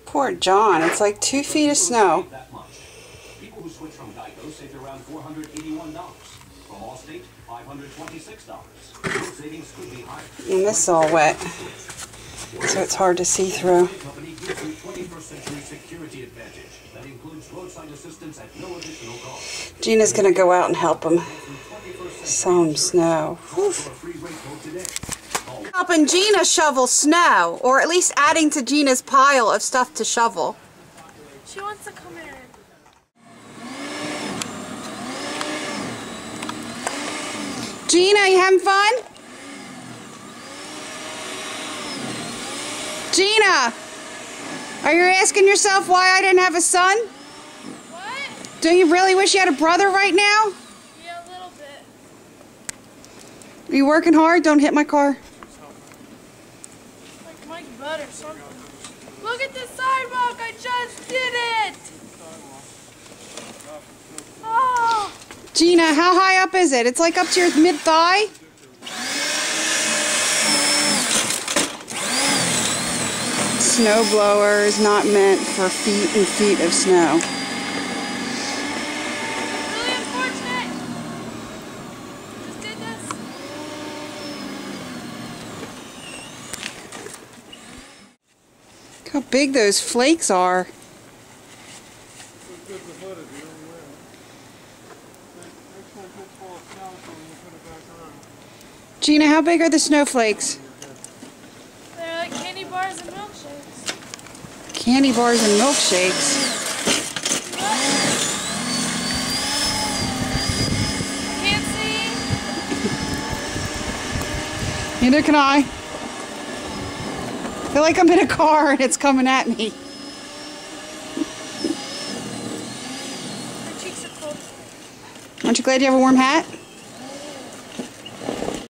Poor John. It's like 2 feet of snow. People who switch from Geico saved around $481. From Allstate, $526. Savings could be higher. And this is all wet, so it's hard to see through. Company gives you 21st century security advantage. That includes roadside assistance at no additional cost. Gina's going to go out and help him. Some snow. Whew. Helping Gina shovel snow, or at least adding to Gina's pile of stuff to shovel. She wants to come in. Gina, you having fun? Gina, are you asking yourself why I didn't have a son? What? Do you really wish you had a brother right now? Yeah, a little bit. Are you working hard? Don't hit my car. Like Mike Butt or something. Look at the sidewalk! I just did it! Oh! Gina, how high up is it? It's like up to your mid-thigh? Snow blower is not meant for feet and feet of snow. Really unfortunate. Just did this. Look how big those flakes are. Gina, how big are the snowflakes? They're like candy bars and milkshakes. Candy bars and milkshakes. Can't see. Neither can I. I feel like I'm in a car and it's coming at me. My cheeks are cold. Aren't you glad you have a warm hat?